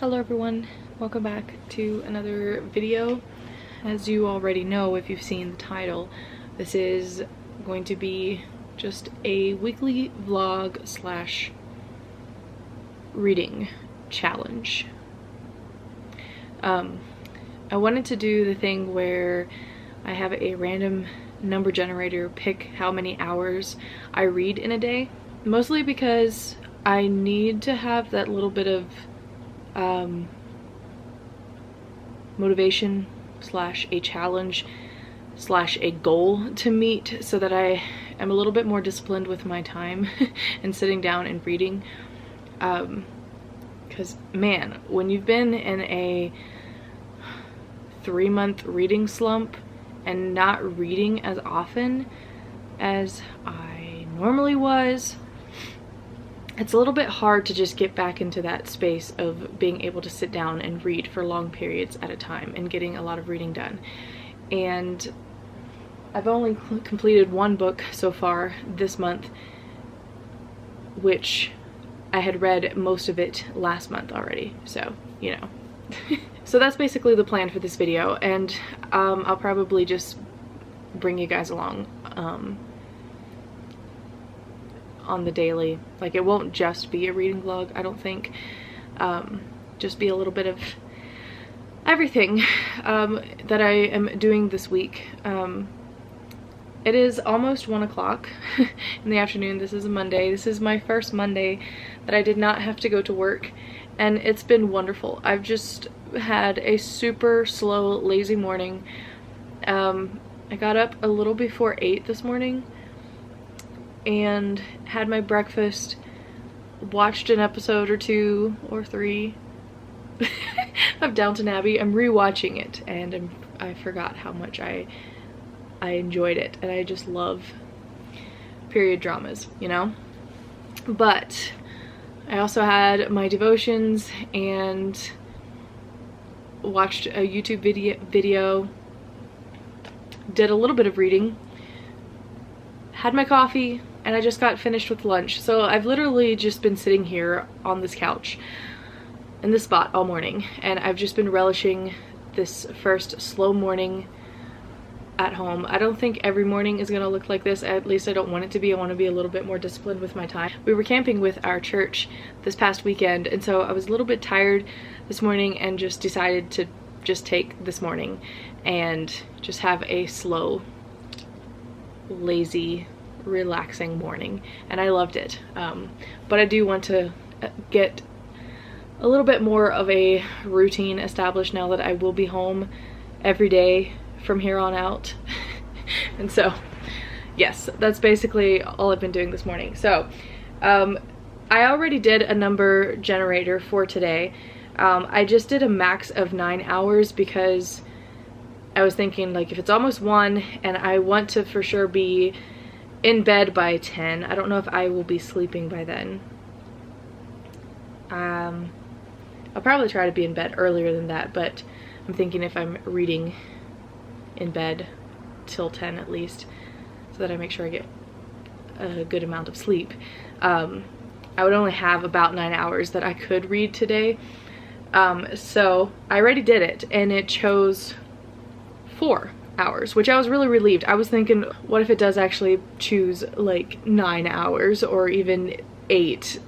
Hello everyone, welcome back to another video. As you already know, if you've seen the title, this is going to be just a weekly vlog slash reading challenge. I wanted to do the thing where I have a random number generator pick how many hours I read in a day, mostly because I need to have that little bit of motivation slash a challenge slash a goal to meet so that I am a little bit more disciplined with my time and sitting down and reading. Because man, when you've been in a 3-month reading slump and not reading as often as I normally was, it's a little bit hard to just get back into that space of being able to sit down and read for long periods at a time and getting a lot of reading done. And I've only completed one book so far this month, which I had read most of it last month already, so you know. So that's basically the plan for this video, and I'll probably just bring you guys along on the daily. Like, it won't just be a reading vlog, I don't think. Just be a little bit of everything that I am doing this week. It is almost 1 o'clock in the afternoon. This is a Monday. This is my first Monday that I did not have to go to work, and it's been wonderful. I've just had a super slow, lazy morning. I got up a little before 8 this morning and had my breakfast, watched an episode or 2 or 3 of Downton Abbey. I'm rewatching it, and I forgot how much I enjoyed it, and I just love period dramas, you know? But I also had my devotions and watched a YouTube video, did a little bit of reading, had my coffee, and I just got finished with lunch. So I've literally just been sitting here on this couch in this spot all morning, and I've just been relishing this first slow morning at home. I don't think every morning is gonna look like this. At least I don't want it to be. I want to be a little bit more disciplined with my time. We were camping with our church this past weekend, and so I was a little bit tired this morning and just decided to just take this morning and just have a slow, lazy, relaxing morning, and I loved it. But I do want to get a little bit more of a routine established now that I will be home every day from here on out. And so yes, that's basically all I've been doing this morning. So I already did a number generator for today. I just did a max of 9 hours because I was thinking, like, if it's almost 1 and I want to for sure be in bed by 10, I don't know if I will be sleeping by then. I'll probably try to be in bed earlier than that, but I'm thinking if I'm reading in bed till 10 at least, so that I make sure I get a good amount of sleep, I would only have about 9 hours that I could read today. So I already did it, and it chose 4 hours, which I was really relieved. I was thinking, what if it does actually choose like 9 hours or even 8,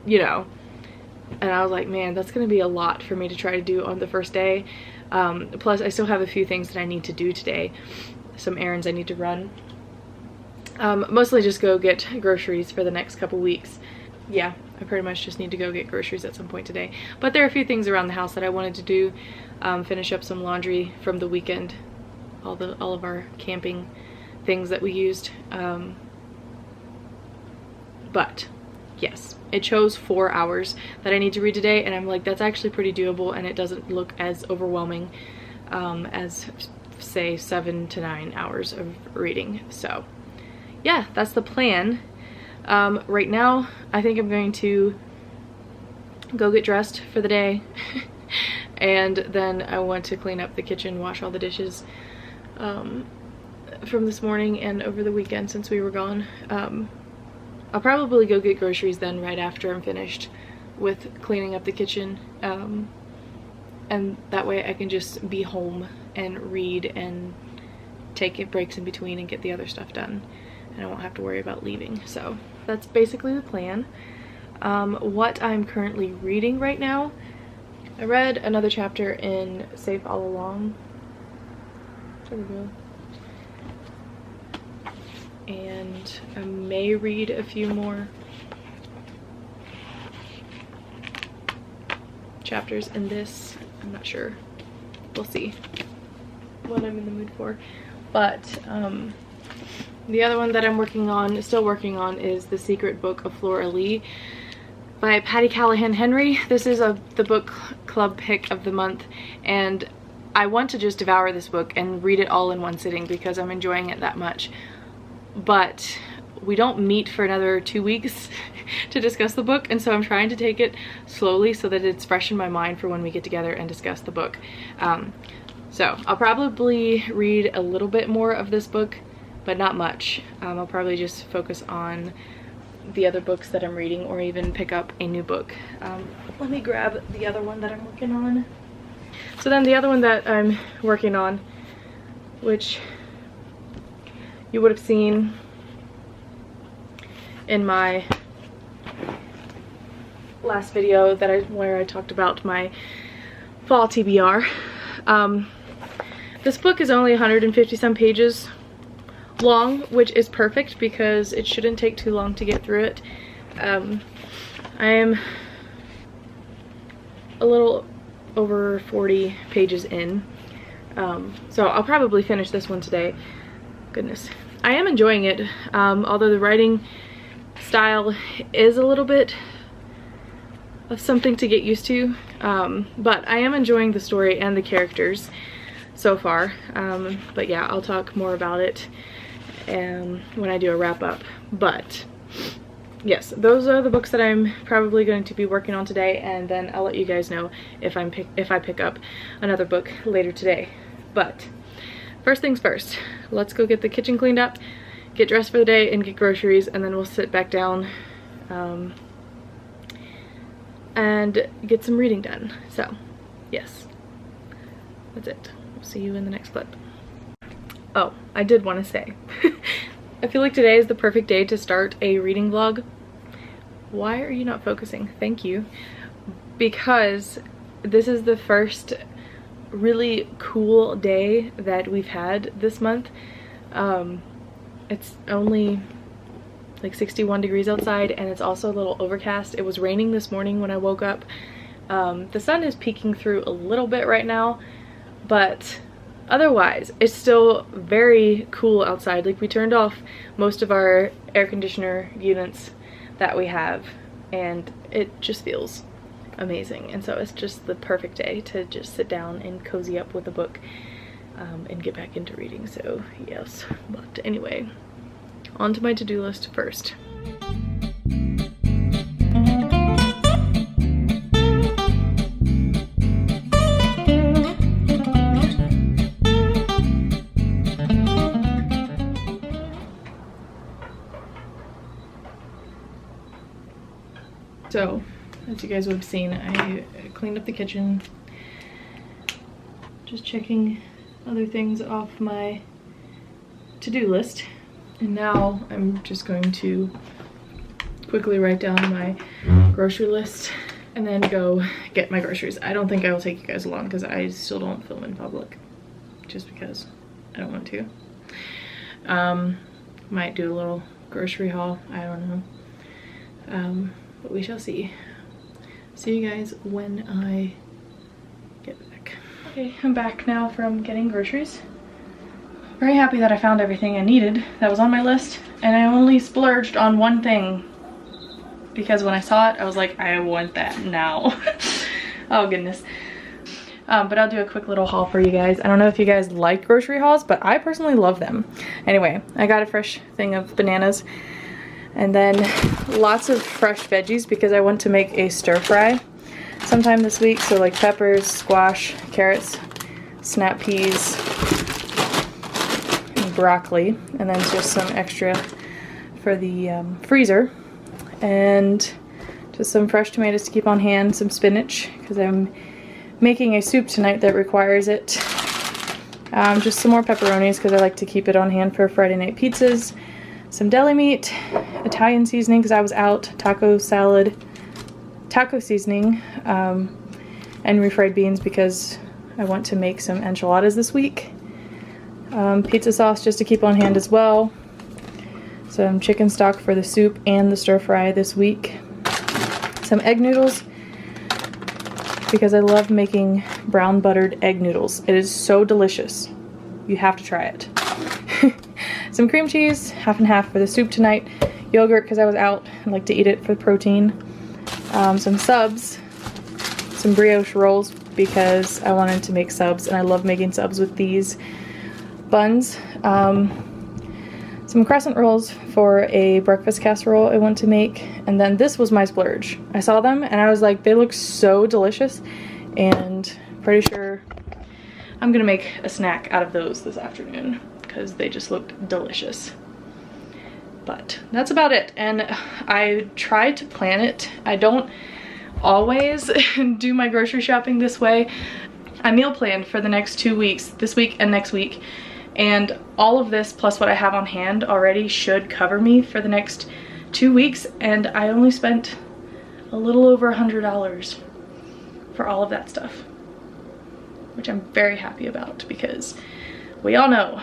you know? And I was like, man, that's gonna be a lot for me to try to do on the first day. Plus I still have a few things that I need to do today, some errands I need to run. Mostly just go get groceries for the next couple weeks. Yeah, I pretty much just need to go get groceries at some point today. But there are a few things around the house that I wanted to do. Finish up some laundry from the weekend, all of our camping things that we used. But yes, it chose 4 hours that I need to read today, and I'm like, that's actually pretty doable, and it doesn't look as overwhelming as, say, 7 to 9 hours of reading. So yeah, that's the plan. Right now I think I'm going to go get dressed for the day and then I want to clean up the kitchen, wash all the dishes from this morning and over the weekend since we were gone. I'll probably go get groceries then right after I'm finished with cleaning up the kitchen, and that way I can just be home and read and take breaks in between and get the other stuff done, and I won't have to worry about leaving. So that's basically the plan. What I'm currently reading right now, I read another chapter in Safe All Along. There we go. And I may read a few more chapters in this. I'm not sure. We'll see what I'm in the mood for. But the other one that I'm still working on, is The Secret Book of Flora Lee by Patty Callahan Henry. This is the book club pick of the month, and I want to just devour this book and read it all in one sitting because I'm enjoying it that much. But we don't meet for another 2 weeks to discuss the book, and so I'm trying to take it slowly so that it's fresh in my mind for when we get together and discuss the book. So I'll probably read a little bit more of this book, but not much. I'll probably just focus on the other books that I'm reading, or even pick up a new book. Let me grab the other one that I'm working on. So then the other one that I'm working on, which you would have seen in my last video where I talked about my fall TBR. This book is only 150 some pages long, which is perfect because it shouldn't take too long to get through it. I am a little over 40 pages in, so I'll probably finish this one today. Goodness, I am enjoying it, although the writing style is a little bit of something to get used to, but I am enjoying the story and the characters so far. But yeah, I'll talk more about it when I do a wrap up. But yes, those are the books that I'm probably going to be working on today, and then I'll let you guys know if I pick up another book later today. But first things first, let's go get the kitchen cleaned up, get dressed for the day, and get groceries, and then we'll sit back down and get some reading done. So yes, that's it. We'll see you in the next clip. Oh, I did want to say, I feel like today is the perfect day to start a reading vlog. Why are you not focusing? Thank you. Because this is the first really cool day that we've had this month. It's only like 61 degrees outside, and it's also a little overcast. It was raining this morning when I woke up. The sun is peeking through a little bit right now, but otherwise it's still very cool outside. Like, we turned off most of our air conditioner units that we have, and it just feels amazing. And so it's just the perfect day to just sit down and cozy up with a book and get back into reading. So yes, but anyway, on to my to-do list first. So, as you guys would have seen, I cleaned up the kitchen, just checking other things off my to-do list, and now I'm just going to quickly write down my grocery list and then go get my groceries. I don't think I will take you guys along because I still don't film in public, just because I don't want to. Might do a little grocery haul, I don't know. But we shall see. See you guys when I get back. Okay, I'm back now from getting groceries. Very happy that I found everything I needed that was on my list, and I only splurged on one thing because when I saw it, I was like, I want that now. Oh goodness. But I'll do a quick little haul for you guys. I don't know if you guys like grocery hauls, but I personally love them. Anyway, I got a fresh thing of bananas, and then lots of fresh veggies because I want to make a stir fry sometime this week. So like peppers, squash, carrots, snap peas, and broccoli, and then just some extra for the freezer. And some fresh tomatoes to keep on hand, some spinach, because I'm making a soup tonight that requires it. Just some more pepperonis, because I like to keep it on hand for Friday night pizzas. Some deli meat, Italian seasoning, because I was out, taco salad, taco seasoning, and refried beans because I want to make some enchiladas this week. Pizza sauce just to keep on hand as well. Some chicken stock for the soup and the stir fry this week. Some egg noodles, because I love making brown buttered egg noodles. It is so delicious. You have to try it. Some cream cheese, half and half for the soup tonight. Yogurt, because I was out. I like to eat it for protein. Some subs, some brioche rolls, because I wanted to make subs, and I love making subs with these buns. Some crescent rolls for a breakfast casserole I want to make, and then this was my splurge. I saw them and I was like, they look so delicious, and pretty sure I'm gonna make a snack out of those this afternoon because they just looked delicious. But that's about it, and I tried to plan it. I don't always do my grocery shopping this way. I meal planned for the next 2 weeks, this week and next week, and all of this plus what I have on hand already should cover me for the next 2 weeks, and I only spent a little over $100 for all of that stuff, which I'm very happy about, because we all know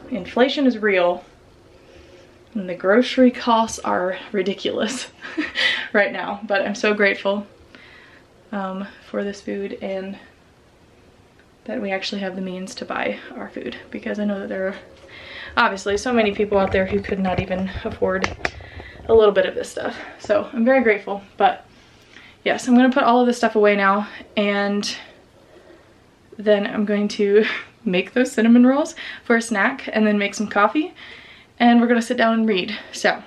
inflation is real and the grocery costs are ridiculous right now. But I'm so grateful for this food, and that we actually have the means to buy our food, because I know that there are obviously so many people out there who could not even afford a little bit of this stuff. So I'm very grateful. But yes, I'm gonna put all of this stuff away now, and then I'm going to make those cinnamon rolls for a snack, and then make some coffee, and we're gonna sit down and read. So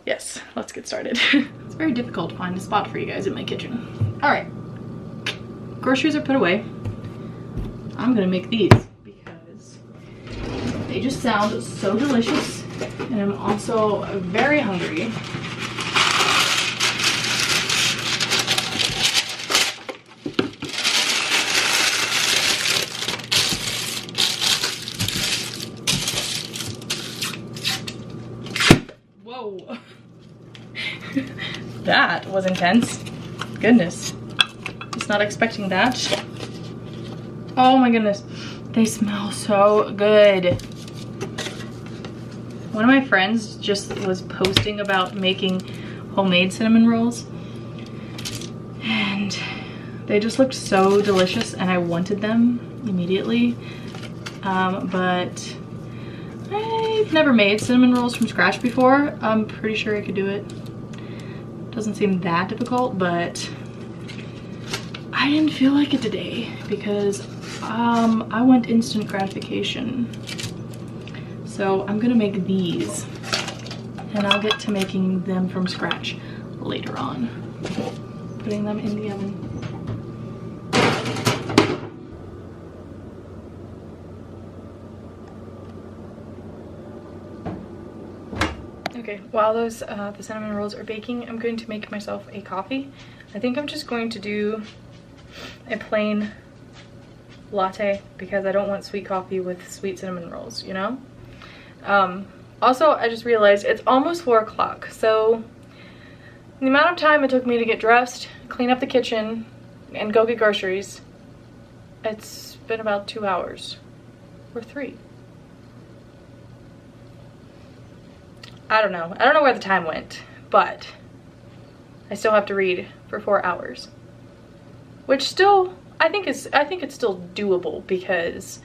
yes, let's get started. It's very difficult to find a spot for you guys in my kitchen. All right. Groceries are put away. I'm gonna make these because they just sound so delicious, and I'm also very hungry. Whoa. That was intense. Goodness. Not expecting that. Oh my goodness, they smell so good. One of my friends just was posting about making homemade cinnamon rolls, and they just looked so delicious, and I wanted them immediately. But I've never made cinnamon rolls from scratch before. I'm pretty sure I could do it. Doesn't seem that difficult, but I didn't feel like it today because I want instant gratification. So I'm gonna make these, and I'll get to making them from scratch later on. Putting them in the oven. Okay, while those the cinnamon rolls are baking, I'm going to make myself a coffee. I think I'm just going to do a plain latte because I don't want sweet coffee with sweet cinnamon rolls, you know? Also, I just realized it's almost 4 o'clock, so the amount of time it took me to get dressed, clean up the kitchen, and go get groceries, it's been about 2 hours, or 3. I don't know where the time went, but I still have to read for 4 hours. Which still, I think it's still doable, because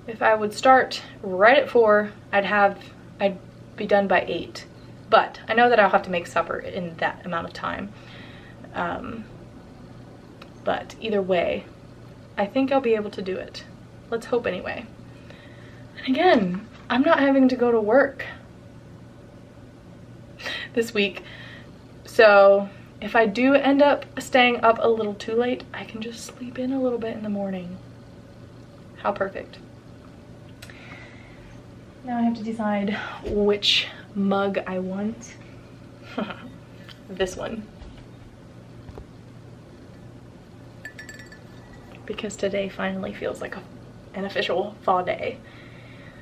if I would start right at 4, I'd be done by 8. But I know that I'll have to make supper in that amount of time. But either way, I think I'll be able to do it. Let's hope anyway. And again, I'm not having to go to work this week, so if I do end up staying up a little too late, I can just sleep in a little bit in the morning. How perfect. Now I have to decide which mug I want. This one. Because today finally feels like an official fall day.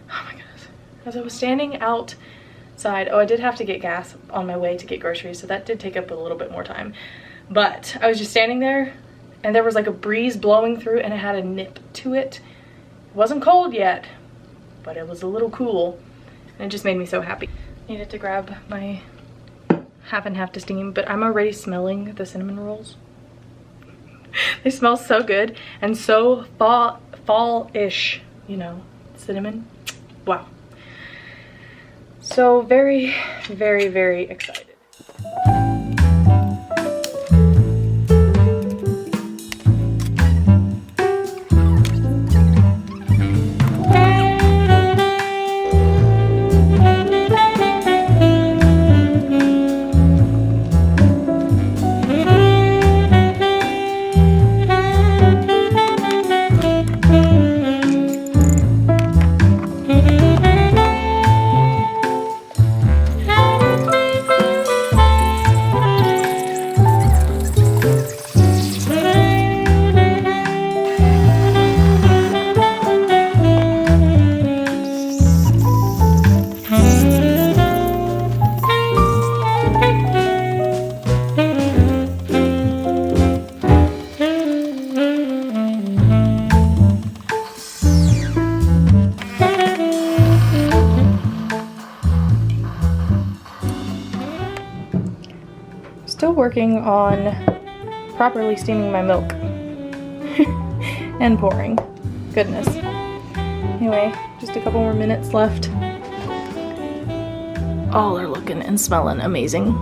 Oh my goodness. As I was standing outside, oh, I did have to get gas on my way to get groceries, so that did take up a little bit more time. But I was just standing there and there was like a breeze blowing through and it had a nip to it. It wasn't cold yet, but it was a little cool and it just made me so happy. Needed to grab my half and half to steam, but I'm already smelling the cinnamon rolls. They smell so good and so fall-ish, you know, cinnamon. Wow. So very, very, very excited. Still working on properly steaming my milk and pouring. Goodness. Anyway, just a couple more minutes left. All are looking and smelling amazing.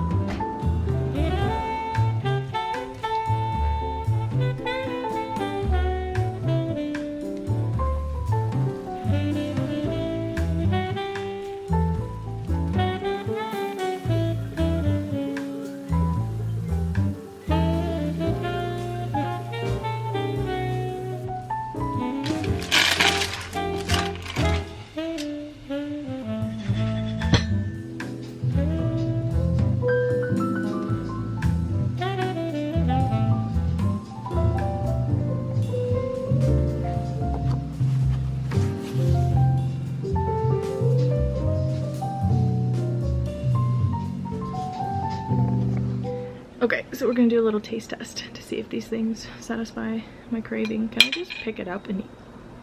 Okay, so we're gonna do a little taste test to see if these things satisfy my craving. Can I just pick it up and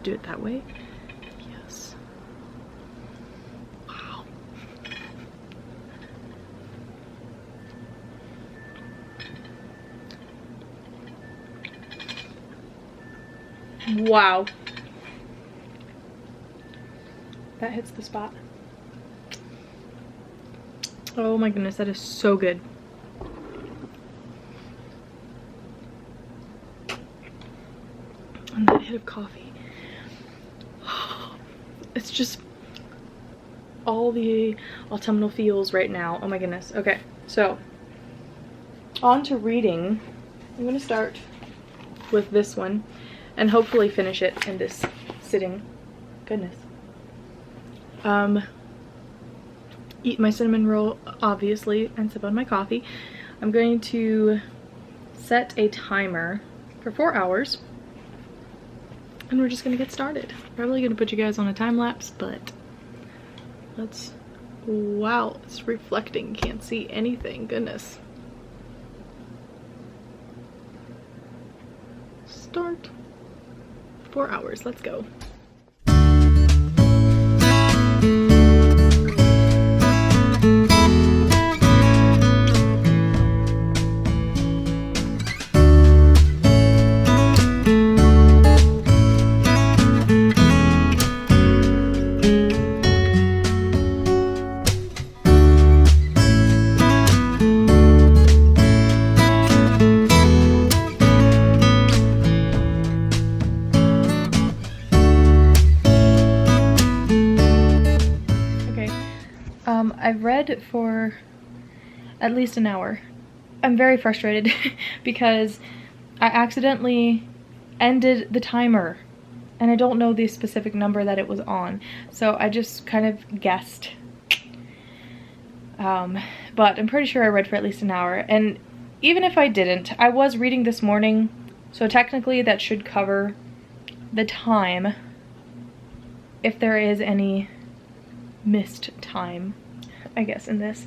do it that way? Yes. Wow. Wow. That hits the spot. Oh my goodness, that is so good. And that hit of coffee. It's just all the autumnal feels right now. Oh my goodness. Okay, so on to reading. I'm gonna start with this one and hopefully finish it in this sitting. Goodness. Eat my cinnamon roll, obviously, and sip on my coffee. I'm going to set a timer for 4 hours. And we're just gonna get started. Probably gonna put you guys on a time lapse, but let's, wow, it's reflecting, can't see anything, goodness. Start. 4 hours, let's go. I've read for at least an hour. I'm very frustrated because I accidentally ended the timer and I don't know the specific number that it was on. So I just kind of guessed. But I'm pretty sure I read for at least an hour, and even if I didn't, I was reading this morning, so technically that should cover the time if there is any missed time, I guess, in this.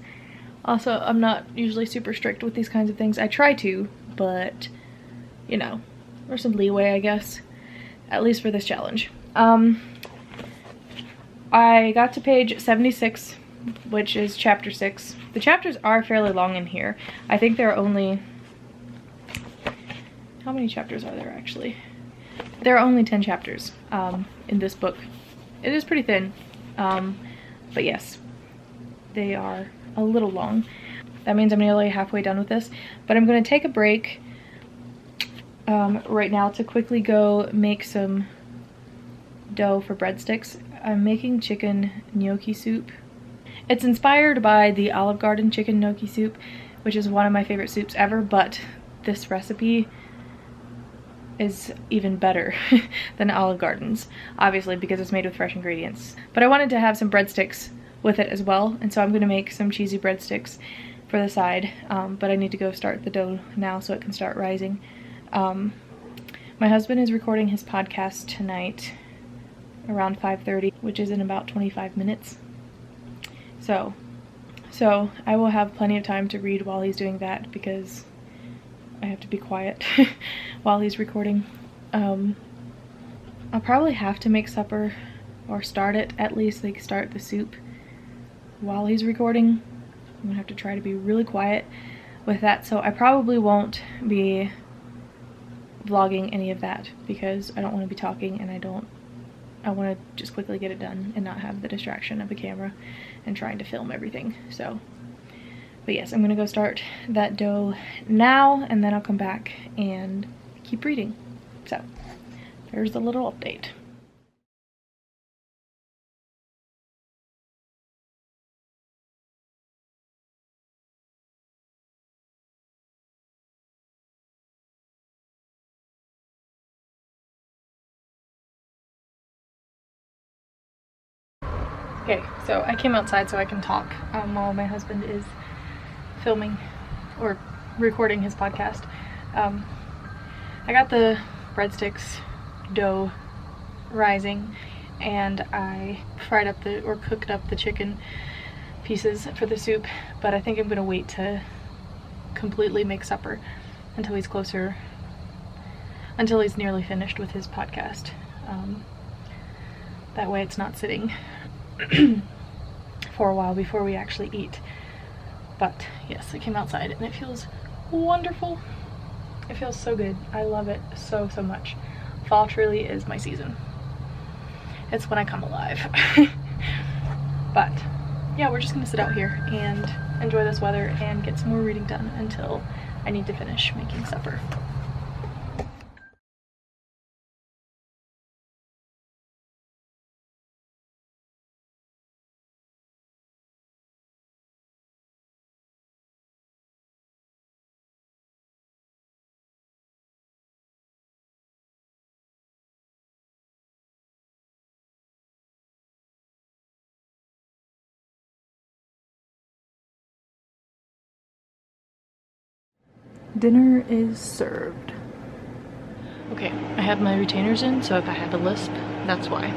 Also, I'm not usually super strict with these kinds of things. I try to, but you know, there's some leeway, I guess, at least for this challenge. I got to page 76, which is chapter 6. The chapters are fairly long in here. I think there are only, how many chapters are there actually? There are only 10 chapters in this book. It is pretty thin, but yes, they are a little long. That means I'm nearly halfway done with this, but I'm going to take a break right now to quickly go make some dough for breadsticks. I'm making chicken gnocchi soup. It's inspired by the Olive Garden chicken gnocchi soup, which is one of my favorite soups ever, but this recipe is even better than Olive Garden's, obviously because it's made with fresh ingredients. But I wanted to have some breadsticks with it as well, and so I'm going to make some cheesy breadsticks for the side, but I need to go start the dough now so it can start rising. My husband is recording his podcast tonight around 5:30, which is in about 25 minutes. So I will have plenty of time to read while he's doing that because I have to be quiet while he's recording. I'll probably have to make supper or start it, at least like start the soup while he's recording. I'm gonna have to try to be really quiet with that, so I probably won't be vlogging any of that because I don't want to be talking, and I want to just quickly get it done and not have the distraction of the camera and trying to film everything. So, but yes, I'm gonna go start that dough now, and then I'll come back and keep reading. So there's the little update. Okay, so I came outside so I can talk while my husband is filming or recording his podcast. I got the breadsticks dough rising, and I fried up or cooked up the chicken pieces for the soup, but I think I'm gonna wait to completely make supper until he's nearly finished with his podcast. That way it's not sitting for a while before we actually eat. But yes, I came outside and it feels wonderful. It feels so good. I love it so much. Fall truly is my season. It's when I come alive. But yeah, we're just gonna sit out here and enjoy this weather and get some more reading done until I need to finish making supper. Dinner is served. Okay, I have my retainers in, so if I have a lisp, that's why.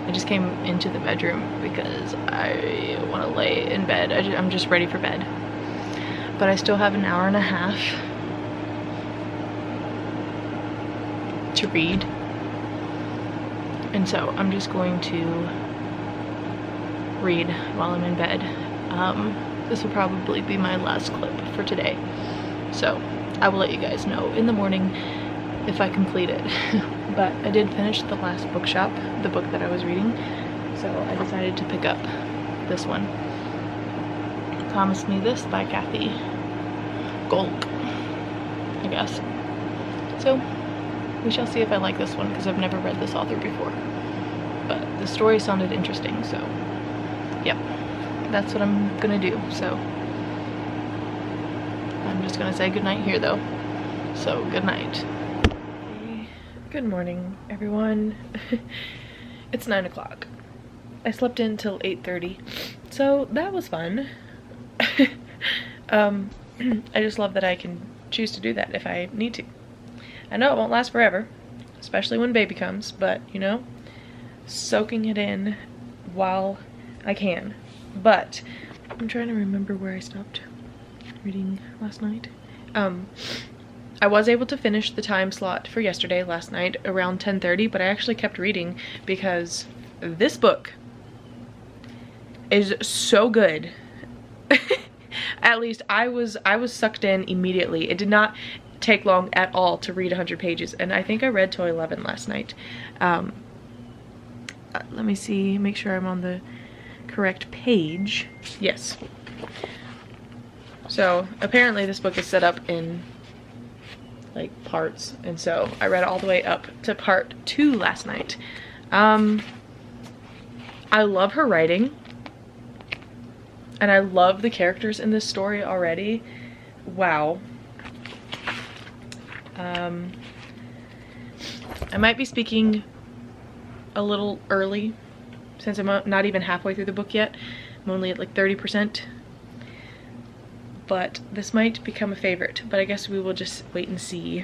I just came into the bedroom because I want to lay in bed. I'm just ready for bed. But I still have an hour and a half to read. And so I'm just going to read while I'm in bed. This will probably be my last clip for today. So I will let you guys know in the morning if I complete it. But I did finish the last bookshop, the book that I was reading, so I decided to pick up this one. Promise Me This by Kathy Golk, I guess. So we shall see if I like this one, because I've never read this author before. But the story sounded interesting, so yep, that's what I'm gonna do. So I'm just gonna say goodnight here though. So good night. Good morning, everyone. It's 9 o'clock. I slept in till 8:30, so that was fun. I just love that I can choose to do that if I need to. I know it won't last forever, especially when baby comes, but you know, soaking it in while I can. But I'm trying to remember where I stopped reading last night. I was able to finish the time slot for yesterday last night around 10:30, but I actually kept reading because this book is so good. At least I was sucked in immediately. It did not take long at all to read 100 pages, and I think I read till 11 last night. Let me see, make sure I'm on the correct page. Yes. So apparently this book is set up in like parts, and so I read all the way up to part 2 last night. I love her writing, and I love the characters in this story already. Wow. I might be speaking a little early since I'm not even halfway through the book yet. I'm only at like 30%. But this might become a favorite, but I guess we will just wait and see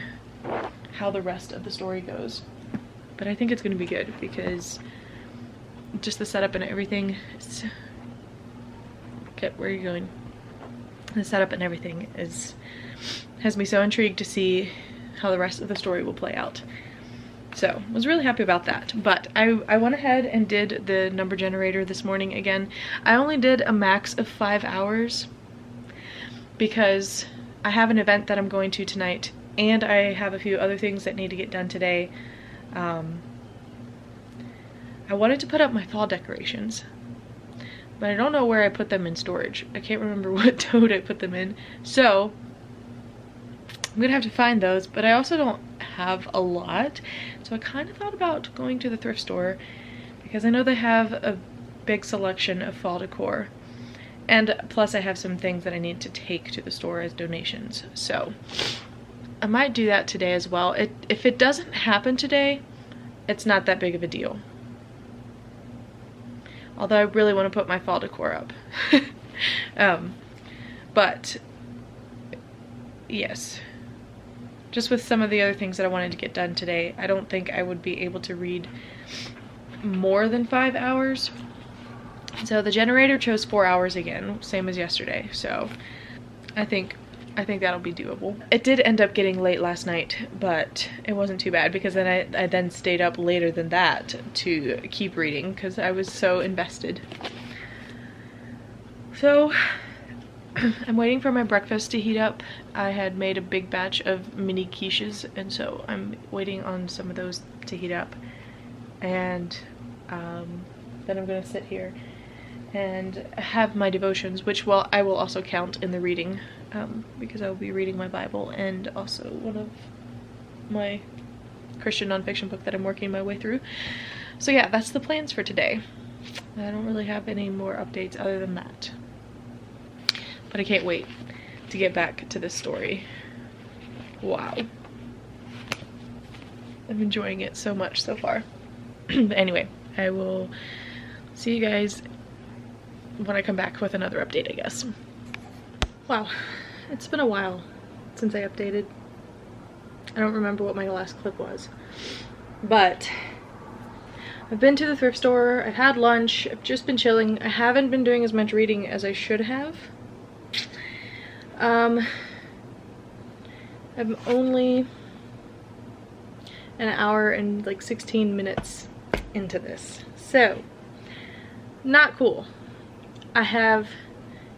how the rest of the story goes. But I think it's going to be good because just the setup and everything. Okay, where are you going? The setup and everything has me so intrigued to see how the rest of the story will play out. So I was really happy about that. But I went ahead and did the number generator this morning again. I only did a max of 5 hours because I have an event that I'm going to tonight, and I have a few other things that need to get done today. I wanted to put up my fall decorations, but I don't know where I put them in storage. I can't remember what tote I put them in, so I'm gonna have to find those. But I also don't have a lot, so I kind of thought about going to the thrift store because I know they have a big selection of fall decor. And plus I have some things that I need to take to the store as donations. So I might do that today as well. If it doesn't happen today, it's not that big of a deal. Although I really want to put my fall decor up. But yes, just with some of the other things that I wanted to get done today, I don't think I would be able to read more than 5 hours. So the generator chose 4 hours again, same as yesterday. So I think that'll be doable. It did end up getting late last night, but it wasn't too bad because then I then stayed up later than that to keep reading because I was so invested. So I'm waiting for my breakfast to heat up. I had made a big batch of mini quiches, and so I'm waiting on some of those to heat up. And then I'm gonna sit here and have my devotions, which I will also count in the reading because I will be reading my Bible and also one of my Christian nonfiction book that I'm working my way through. So yeah, that's the plans for today. I don't really have any more updates other than that. But I can't wait to get back to this story. Wow. I'm enjoying it so much so far. But anyway, I will see you guys when I come back with another update, I guess. Wow, it's been a while since I updated. I don't remember what my last clip was, but I've been to the thrift store, I've had lunch, I've just been chilling. I haven't been doing as much reading as I should have. I'm only an hour and like 16 minutes into this, so not cool. I have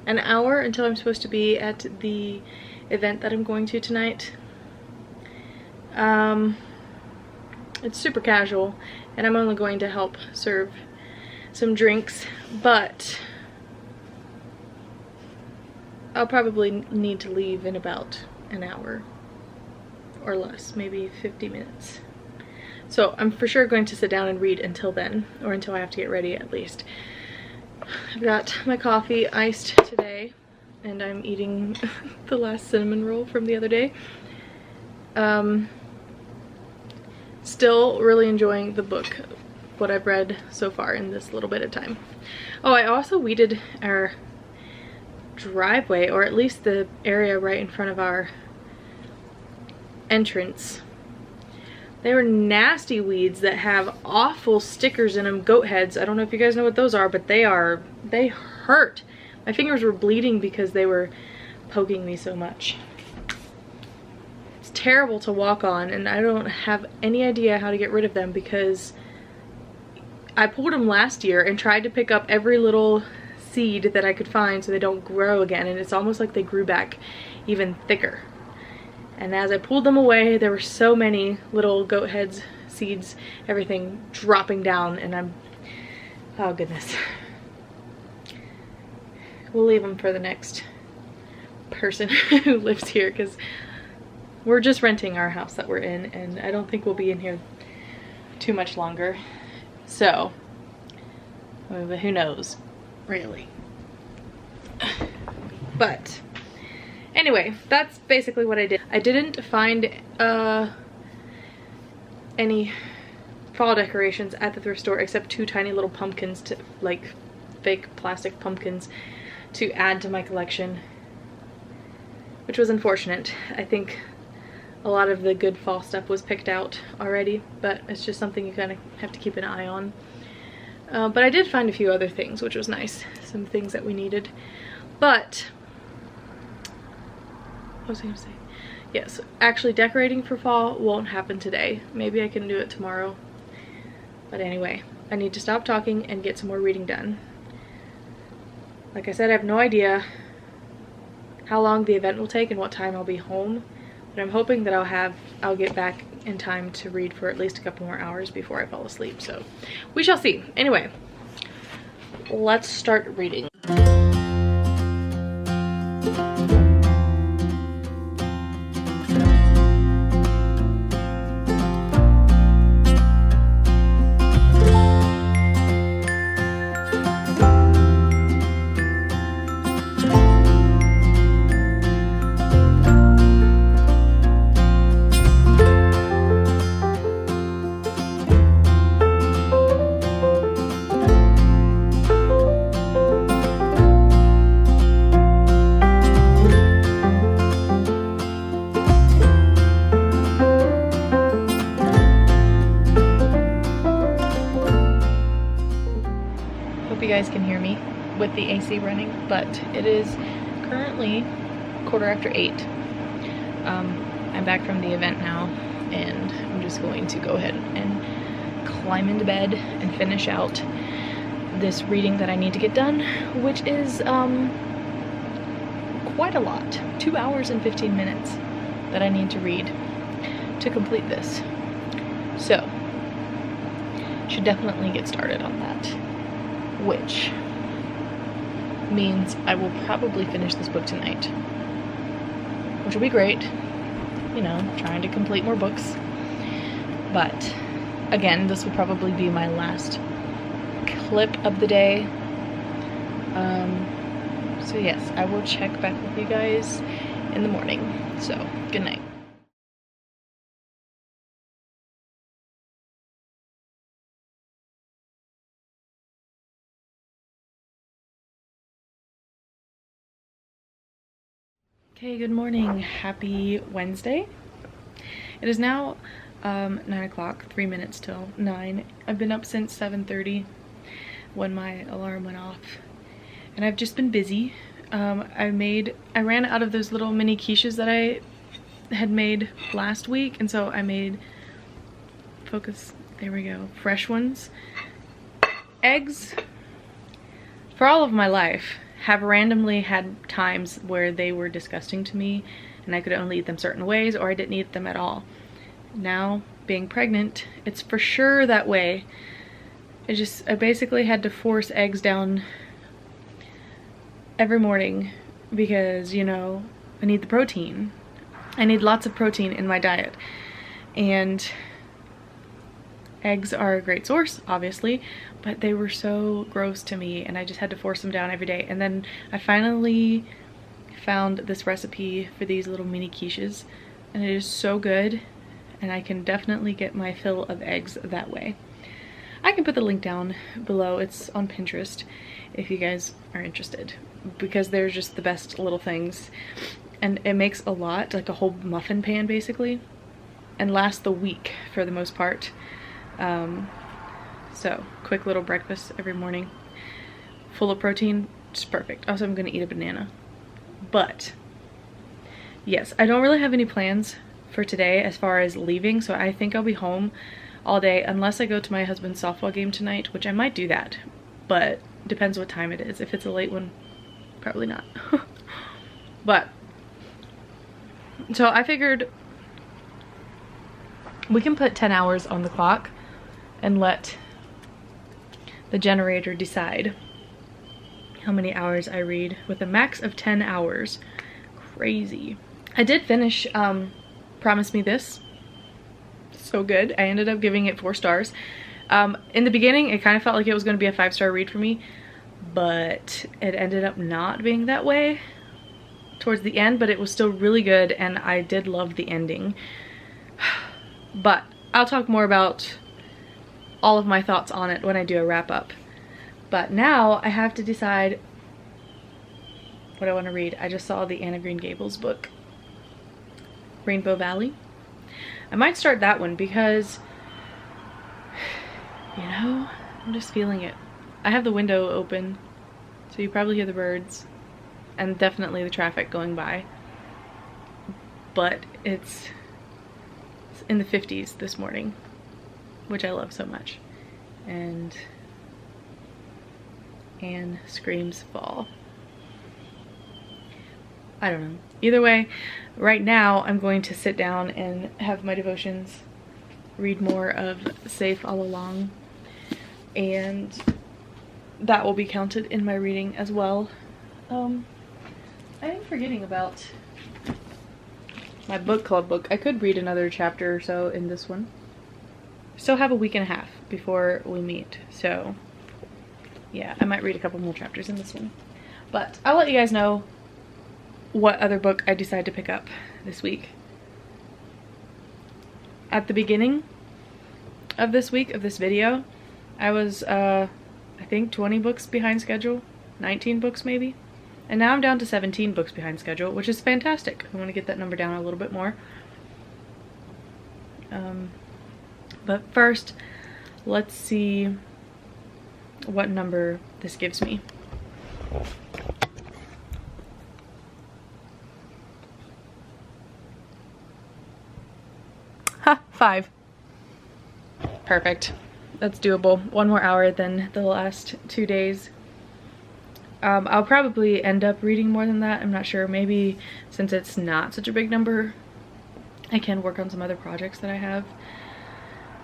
an hour until I'm supposed to be at the event that I'm going to tonight. It's super casual, and I'm only going to help serve some drinks, but I'll probably need to leave in about an hour or less, maybe 50 minutes. So I'm for sure going to sit down and read until then, or until I have to get ready at least. I've got my coffee iced today, and I'm eating the last cinnamon roll from the other day. Still really enjoying the book, what I've read so far in this little bit of time. Oh, I also weeded our driveway, or at least the area right in front of our entrance. They were nasty weeds that have awful stickers in them, goat heads. I don't know if you guys know what those are, but they hurt. My fingers were bleeding because they were poking me so much. It's terrible to walk on, and I don't have any idea how to get rid of them because I pulled them last year and tried to pick up every little seed that I could find so they don't grow again, and it's almost like they grew back even thicker. And as I pulled them away, there were so many little goat heads, seeds, everything dropping down, and oh goodness. We'll leave them for the next person who lives here, because we're just renting our house that we're in, and I don't think we'll be in here too much longer. So, but who knows, really. But anyway, that's basically what I did. I didn't find any fall decorations at the thrift store except 2 tiny little pumpkins, to like fake plastic pumpkins, to add to my collection, which was unfortunate. I think a lot of the good fall stuff was picked out already, but it's just something you kind of have to keep an eye on. But I did find a few other things, which was nice. Some things that we needed. But what was I gonna say? Yes, actually decorating for fall won't happen today. Maybe I can do it tomorrow. But anyway, I need to stop talking and get some more reading done. Like I said, I have no idea how long the event will take and what time I'll be home. But I'm hoping that I'll get back in time to read for at least a couple more hours before I fall asleep. So we shall see. Anyway, let's start reading. Hope you guys can hear me with the AC running, but it is currently 8:15. I'm back from the event now, and I'm just going to go ahead and climb into bed and finish out this reading that I need to get done, which is quite a lot. 2 hours and 15 minutes that I need to read to complete this. So, should definitely get started on that, which means I will probably finish this book tonight, which will be great. You know, trying to complete more books. But again, this will probably be my last clip of the day. So yes, I will check back with you guys in the morning. So, good night. Okay, good morning. Happy Wednesday. It is now 9 o'clock, 3 minutes till 9. I've been up since 7:30 when my alarm went off, and I've just been busy. I ran out of those little mini quiches that I had made last week, and so I made, there we go, fresh ones. Eggs, for all of my life, have randomly had times where they were disgusting to me and I could only eat them certain ways, or I didn't eat them at all. Now, being pregnant, it's for sure that way. I basically had to force eggs down every morning because, you know, I need the protein. I need lots of protein in my diet. And eggs are a great source, obviously, but they were so gross to me and I just had to force them down every day. And then I finally found this recipe for these little mini quiches, and it is so good, and I can definitely get my fill of eggs that way. I can put the link down below. It's on Pinterest if you guys are interested. because they're just the best little things. And it makes a lot, like a whole muffin pan basically, and lasts the week for the most part. So quick little breakfast every morning, full of protein, just perfect. Also, I'm gonna eat a banana. But yes, I don't really have any plans for today as far as leaving, so I think I'll be home all day unless I go to my husband's softball game tonight, which I might do that, but depends what time it is. If it's a late one, probably not. But so I figured we can put 10 hours on the clock and let the generator decide how many hours I read, with a max of 10 hours. Crazy. I did finish Promise Me This. So good. I ended up giving it 4 stars. In the beginning, it kind of felt like it was going to be a 5-star read for me, but it ended up not being that way towards the end, but it was still really good, and I did love the ending. But I'll talk more about all of my thoughts on it when I do a wrap up. But now I have to decide what I want to read. I just saw the Anna Green Gables book, Rainbow Valley. I might start that one because, you know, I'm just feeling it. I have the window open, so you probably hear the birds and definitely the traffic going by. But it's in the 50s this morning, which I love so much. And Anne screams fall. I don't know. Either way, right now I'm going to sit down and have my devotions, read more of Safe All Along, and that will be counted in my reading as well. I am forgetting about my book club book. I could read another chapter or so in this one. Still have a week and a half before we meet, so yeah, I might read a couple more chapters in this one. But I'll let you guys know what other book I decide to pick up this week. At the beginning of this week, of this video, I was I think 20 books behind schedule, 19 books maybe, and now I'm down to 17 books behind schedule, which is fantastic. I want to get that number down a little bit more. But first, let's see what number this gives me. Ha, 5. Perfect. That's doable. 1 more hour than the last 2 days. I'll probably end up reading more than that. I'm not sure. Maybe since it's not such a big number, I can work on some other projects that I have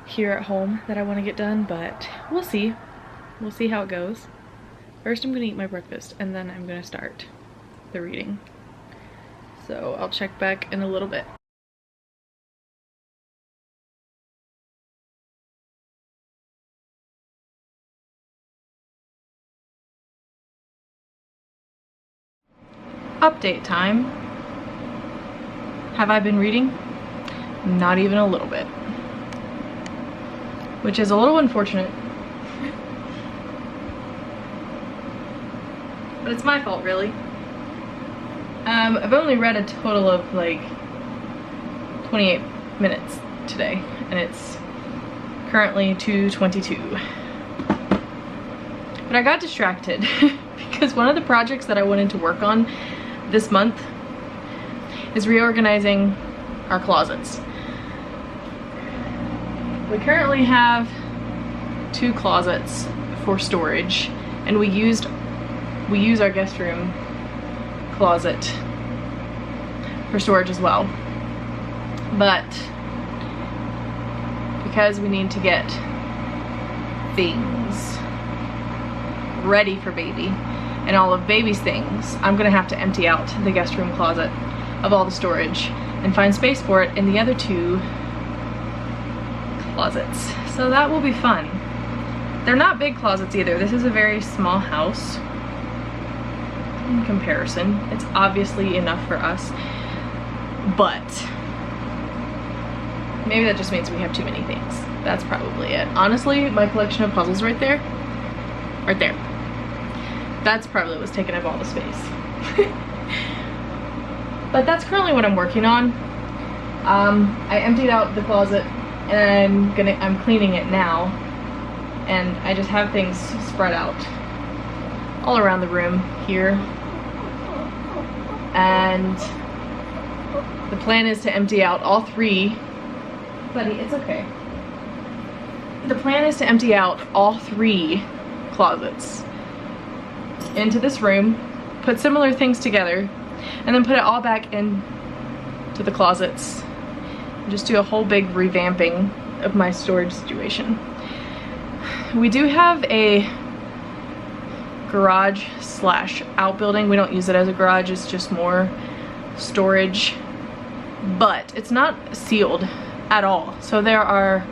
here at home that I want to get done, but we'll see. We'll see how it goes. First, I'm going to eat my breakfast, and then I'm going to start the reading. So I'll check back in a little bit. Update time. Have I been reading? Not even a little bit. Which is a little unfortunate. But it's my fault, really. I've only read a total of like 28 minutes today, and it's currently 2:22. But I got distracted because one of the projects that I wanted to work on this month is reorganizing our closets. We currently have 2 closets for storage, and we use our guest room closet for storage as well. But because we need to get things ready for baby and all of baby's things, I'm gonna have to empty out the guest room closet of all the storage and find space for it in the other 2 closets. So that will be fun. They're not big closets either. This is a very small house in comparison. It's obviously enough for us, but maybe that just means we have too many things. That's probably it. Honestly, my collection of puzzles right there, That's probably what's taking up all the space. But that's currently what I'm working on. I emptied out the closet and I'm cleaning it now, and I just have things spread out all around the room here, and the plan is to empty out all three. Buddy, it's okay. The plan is to empty out all three closets into this room, put similar things together, and then put it all back into the closets. Just do a whole big revamping of my storage situation. We do have a garage slash outbuilding. We don't use it as a garage, it's just more storage, but it's not sealed at all. So there are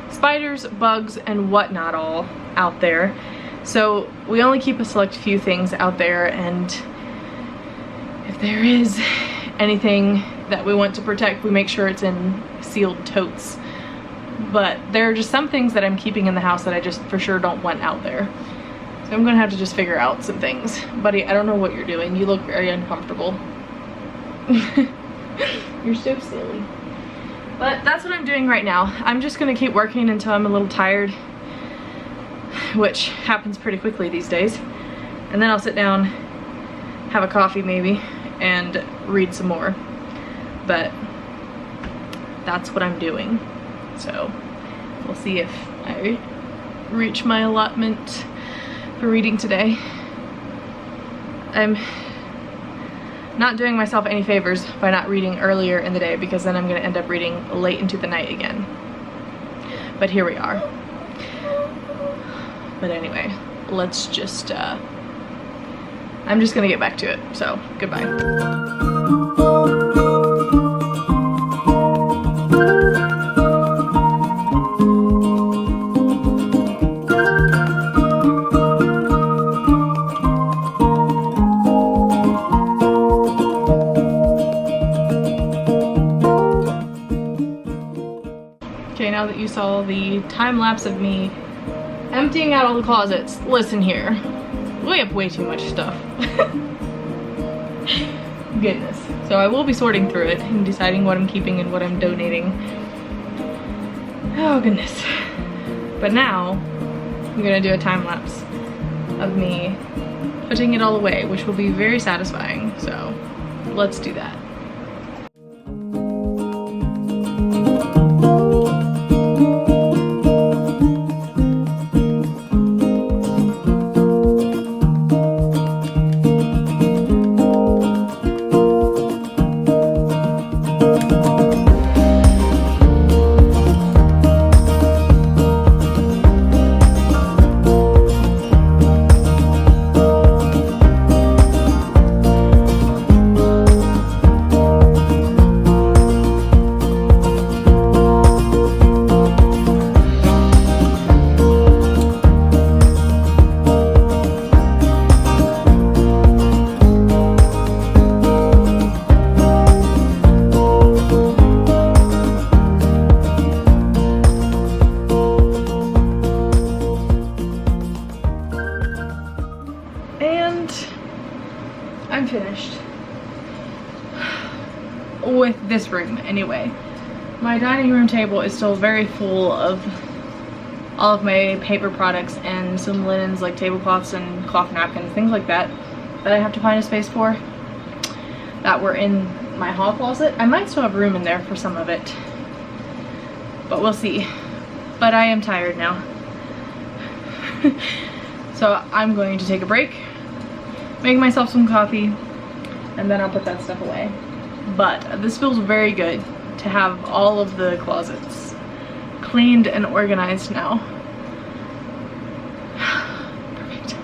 spiders, bugs, and whatnot all out there. So we only keep a select few things out there, and if there is anything that we want to protect, we make sure it's in sealed totes. But there are just some things that I'm keeping in the house that I just for sure don't want out there. So I'm gonna have to just figure out some things. Buddy, I don't know what you're doing. You look very uncomfortable. You're so silly. But that's what I'm doing right now. I'm just gonna keep working until I'm a little tired, which happens pretty quickly these days. And then I'll sit down, have a coffee maybe, and read some more. But that's what I'm doing. So we'll see if I reach my allotment for reading today. I'm not doing myself any favors by not reading earlier in the day, because then I'm gonna end up reading late into the night again. But here we are. But anyway, let's just, I'm just gonna get back to it, so goodbye. Okay, now that you saw the time lapse of me emptying out all the closets, listen here. We have way too much stuff. Goodness. So I will be sorting through it and deciding what I'm keeping and what I'm donating. Oh goodness. But now I'm gonna do a time lapse of me putting it all away, which will be very satisfying. So let's do that. I'm finished with this room anyway. My dining room table is still very full of all of my paper products and some linens like tablecloths and cloth napkins, things like that, that I have to find a space for, that were in my hall closet. I might still have room in there for some of it, but we'll see. But I am tired now. So I'm going to take a break, make myself some coffee, and then I'll put that stuff away. But this feels very good to have all of the closets cleaned and organized now. Perfect.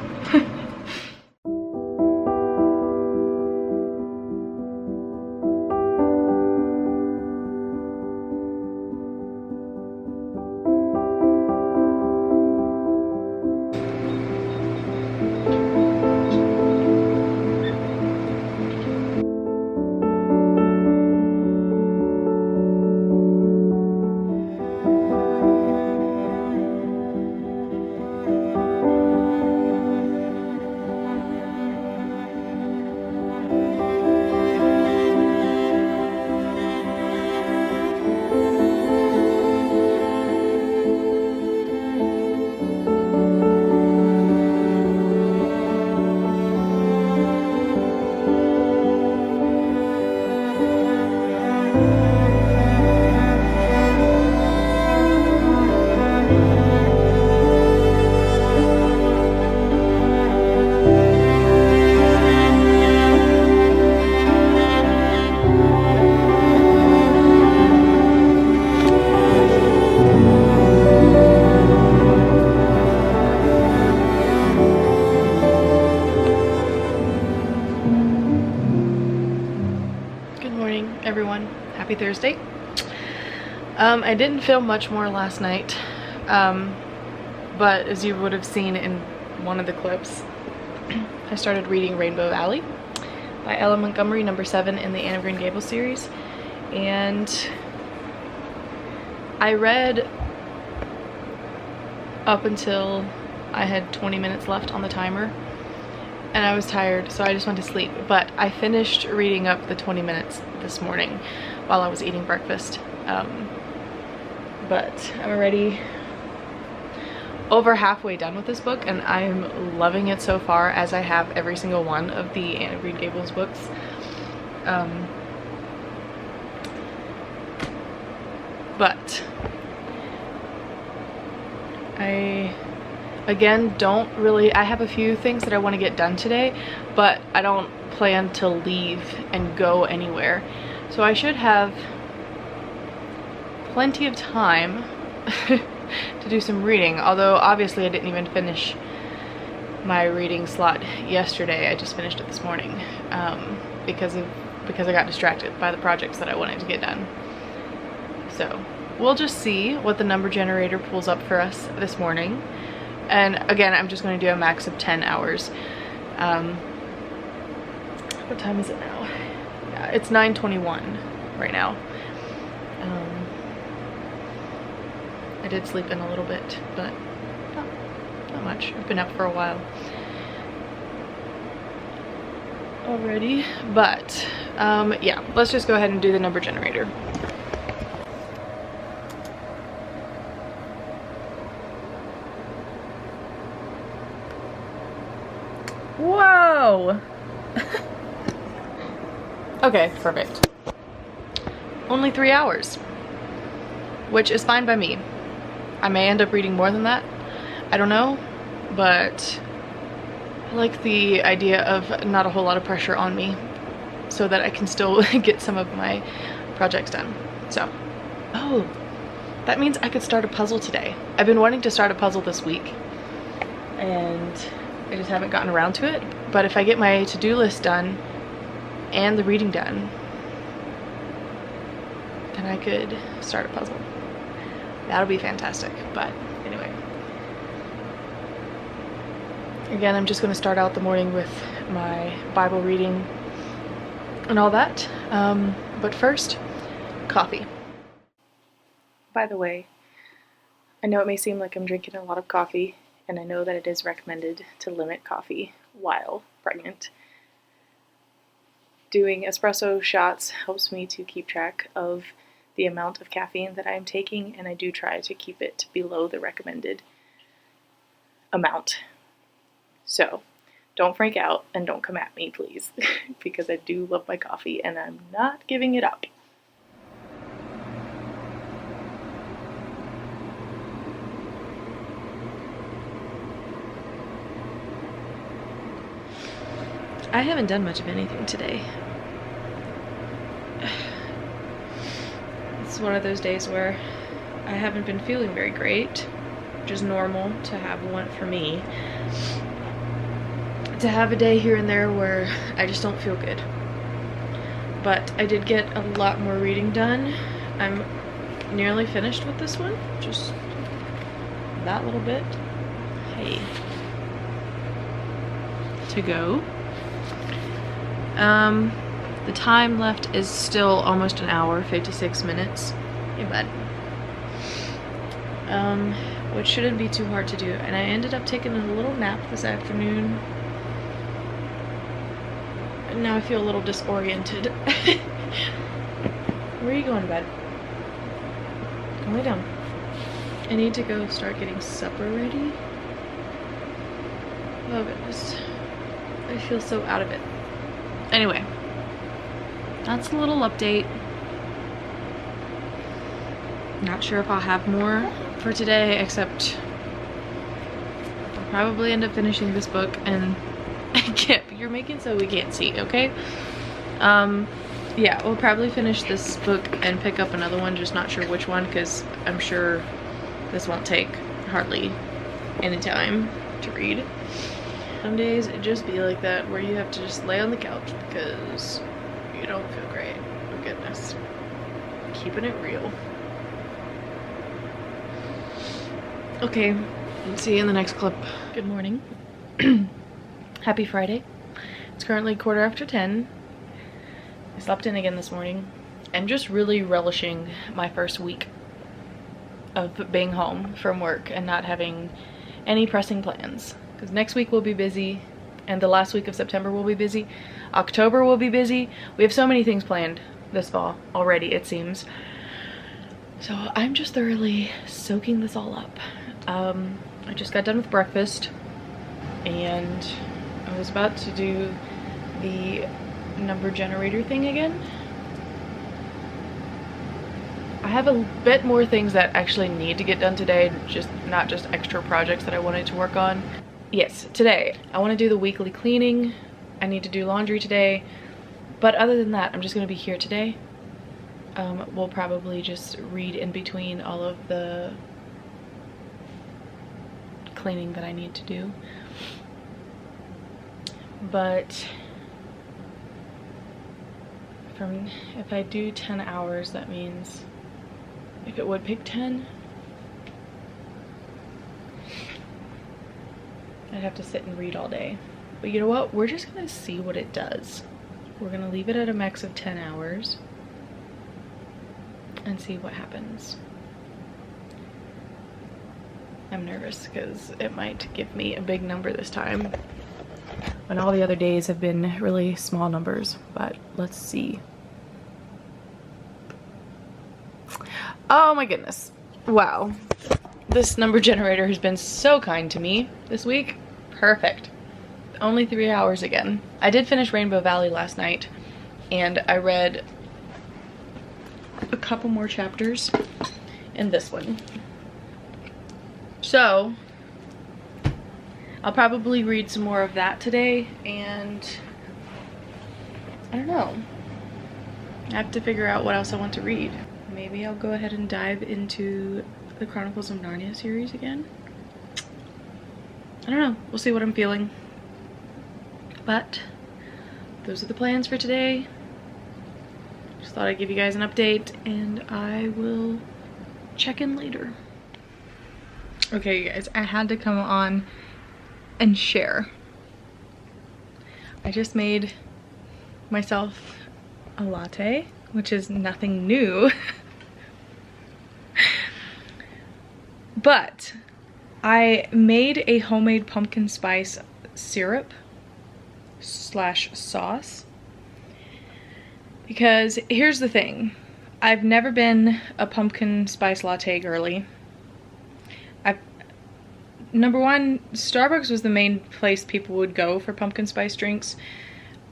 everyone. Happy Thursday. I didn't film much more last night, but as you would have seen in one of the clips, I started reading Rainbow Valley by Ella Montgomery, number 7 in the Anne of Green Gables series, and I read up until I had 20 minutes left on the timer, and I was tired, so I just went to sleep. But I finished reading up the 20 minutes this morning while I was eating breakfast. But I'm already over halfway done with this book, and I'm loving it so far, as I have every single one of the Anne of Green Gables books. But I have a few things that I want to get done today, but I don't plan to leave and go anywhere. So I should have plenty of time to do some reading, although obviously I didn't even finish my reading slot yesterday. I just finished it this morning because I got distracted by the projects that I wanted to get done. So we'll just see what the number generator pulls up for us this morning. And again, I'm just going to do a max of 10 hours. What time is it now? Yeah, it's 9:21 right now. I did sleep in a little bit, but not much. I've been up for a while already. But yeah, let's just go ahead and do the number generator. Whoa! Okay, perfect. Only 3 hours, which is fine by me. I may end up reading more than that, I don't know, but I like the idea of not a whole lot of pressure on me so that I can still get some of my projects done. So, oh, that means I could start a puzzle today. I've been wanting to start a puzzle this week, and I just haven't gotten around to it. But if I get my to-do list done and the reading done, then I could start a puzzle. That'll be fantastic. But anyway, again, I'm just going to start out the morning with my Bible reading and all that. But first, coffee. By the way, I know it may seem like I'm drinking a lot of coffee, and I know that it is recommended to limit coffee while pregnant. Doing espresso shots helps me to keep track of the amount of caffeine that I am taking, and I do try to keep it below the recommended amount. So don't freak out and don't come at me, please, because I do love my coffee and I'm not giving it up. I haven't done much of anything today. It's one of those days where I haven't been feeling very great, which is normal to have one for me. To have a day here and there where I just don't feel good. But I did get a lot more reading done. I'm nearly finished with this one, just that little bit. Hey. To go. The time left is still almost an hour, 56 minutes. Hey, bud. Which shouldn't be too hard to do. And I ended up taking a little nap this afternoon. And now I feel a little disoriented. Where are you going, bud? Go lay down. I need to go start getting supper ready. Oh goodness. I feel so out of it. Anyway, that's a little update. Not sure if I'll have more for today, except I'll probably end up finishing this book, and you're making so we can't see, okay? Yeah, we'll probably finish this book and pick up another one, just not sure which one, because I'm sure this won't take hardly any time to read. Some days it just be like that, where you have to just lay on the couch because you don't feel great. goodness. Keeping it real. Okay, see you in the next clip. Good morning. Happy Friday. It's currently 10:15. I slept in again this morning. I'm just really relishing my first week of being home from work and not having any pressing plans. Because next week will be busy, and the last week of September will be busy. October will be busy. We have so many things planned this fall already, it seems. So I'm just thoroughly soaking this all up. I just got done with breakfast, and I was about to do the number generator thing again. I have a bit more things that actually need to get done today, not just extra projects that I wanted to work on. Yes, today I want to do the weekly cleaning. I need to do laundry today, but other than that, I'm just going to be here today. We'll probably just read in between all of the cleaning that I need to do. But if I do 10 hours, that means if it would pick 10, I'd have to sit and read all day. But you know what? We're just gonna see what it does. We're gonna leave it at a max of 10 hours and see what happens. I'm nervous because it might give me a big number this time when all the other days have been really small numbers, but let's see. Oh my goodness. Wow. This number generator has been so kind to me this week. Perfect. Only 3 hours again. I did finish Rainbow Valley last night, and I read a couple more chapters in this one. So I'll probably read some more of that today, and I don't know. I have to figure out what else I want to read. Maybe I'll go ahead and dive into the Chronicles of Narnia series again. I don't know. We'll see what I'm feeling. But those are the plans for today. Just thought I'd give you guys an update, and I will check in later. Okay, you guys, I had to come on and share. I just made myself a latte, which is nothing new. But I made a homemade pumpkin spice syrup / sauce. Because here's the thing. I've never been a pumpkin spice latte girly. Number one, Starbucks was the main place people would go for pumpkin spice drinks,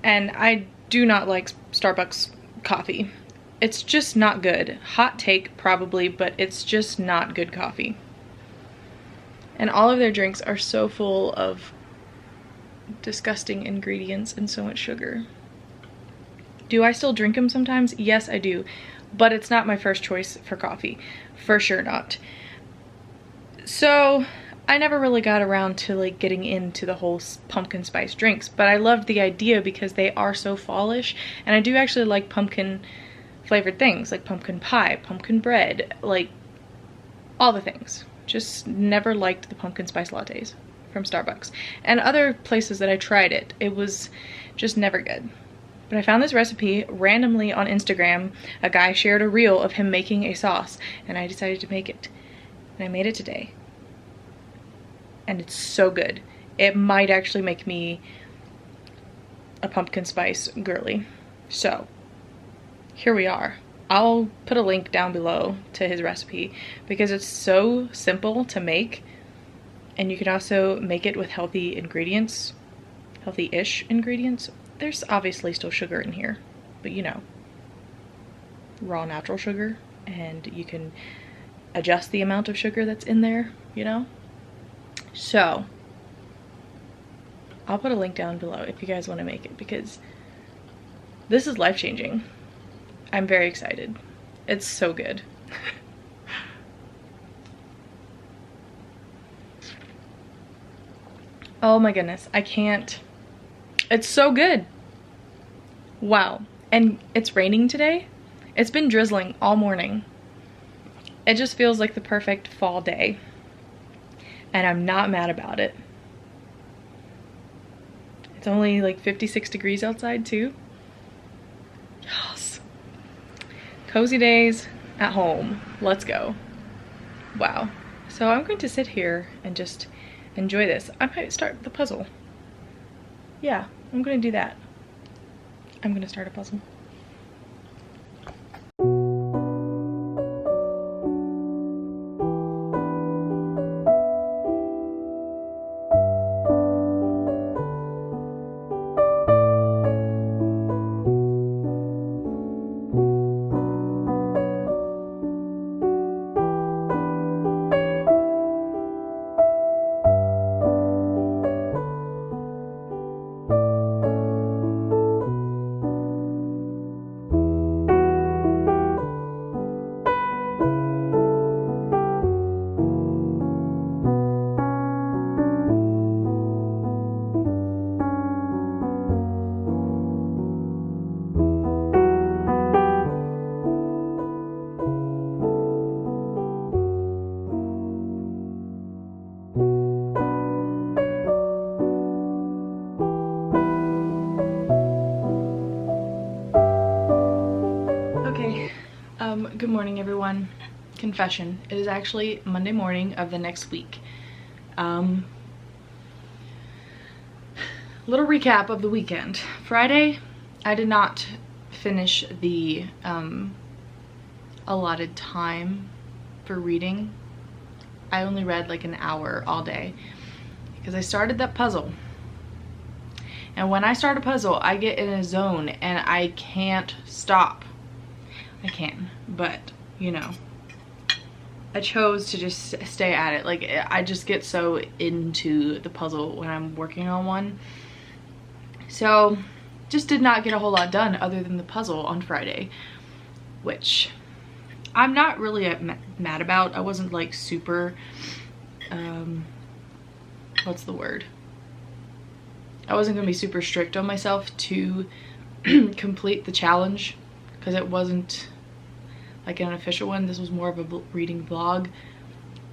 and I do not like Starbucks coffee. It's just not good. Hot take probably, but it's just not good coffee. And all of their drinks are so full of disgusting ingredients and so much sugar. Do I still drink them sometimes? Yes, I do, but it's not my first choice for coffee. For sure not. So I never really got around to like getting into the whole pumpkin spice drinks, but I loved the idea because they are so fallish, and I do actually like pumpkin flavored things like pumpkin pie, pumpkin bread, like all the things. Just never liked the pumpkin spice lattes from Starbucks. And other places that I tried it, it was just never good. But I found this recipe randomly on Instagram. A guy shared a reel of him making a sauce, and I decided to make it. And I made it today. And it's so good. It might actually make me a pumpkin spice girly. So here we are. I'll put a link down below to his recipe because it's so simple to make, and you can also make it with healthy ingredients, healthy-ish ingredients. There's obviously still sugar in here, but you know, raw natural sugar, and you can adjust the amount of sugar that's in there, you know? So I'll put a link down below if you guys want to make it, because this is life-changing. I'm very excited. It's so good. Oh my goodness, I can't. It's so good. Wow. And it's raining today, It's been drizzling all morning. It just feels like the perfect fall day. And I'm not mad about it. It's only like 56 degrees outside too. Yes. Cozy days at home. Let's go. Wow. So I'm going to sit here and just enjoy this. I might start the puzzle. Yeah, I'm going to do that. I'm going to start a puzzle. Good morning, everyone. Confession. It is actually Monday morning of the next week. Little recap of the weekend. Friday, I did not finish the allotted time for reading. I only read like an hour all day because I started that puzzle. And when I start a puzzle, I get in a zone and I can't stop. I can, but you know, I chose to just stay at it. Like, I just get so into the puzzle when I'm working on one. So just did not get a whole lot done other than the puzzle on Friday, which I'm not really mad about. I wasn't like super, what's the word? I wasn't gonna be super strict on myself to complete the challenge, because it wasn't like an official one. This was more of a reading vlog,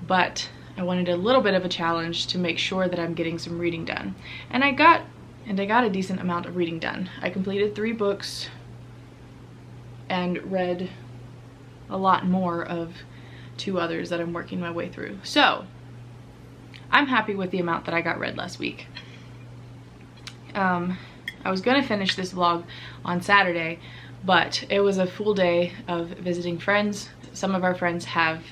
but I wanted a little bit of a challenge to make sure that I'm getting some reading done. And I got a decent amount of reading done. I completed 3 books and read a lot more of 2 others that I'm working my way through. So I'm happy with the amount that I got read last week. I was gonna finish this vlog on Saturday, but it was a full day of visiting friends. Some of our friends have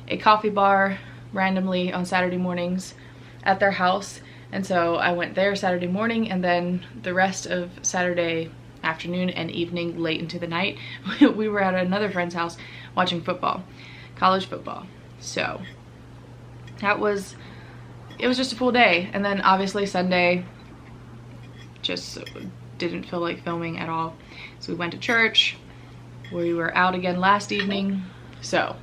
a coffee bar randomly on Saturday mornings at their house, and so I went there Saturday morning, and then the rest of Saturday afternoon and evening, late into the night, we were at another friend's house watching football, college football. So it was just a full day. And then obviously Sunday just didn't feel like filming at all, so we went to church. We were out again last evening. So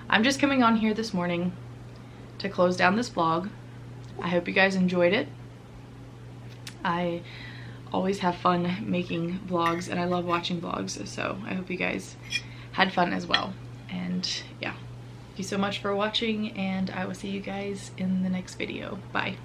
I'm just coming on here this morning to close down this vlog. I hope you guys enjoyed it. I always have fun making vlogs and I love watching vlogs, so I hope you guys had fun as well. And yeah, thank you so much for watching, and I will see you guys in the next video. Bye.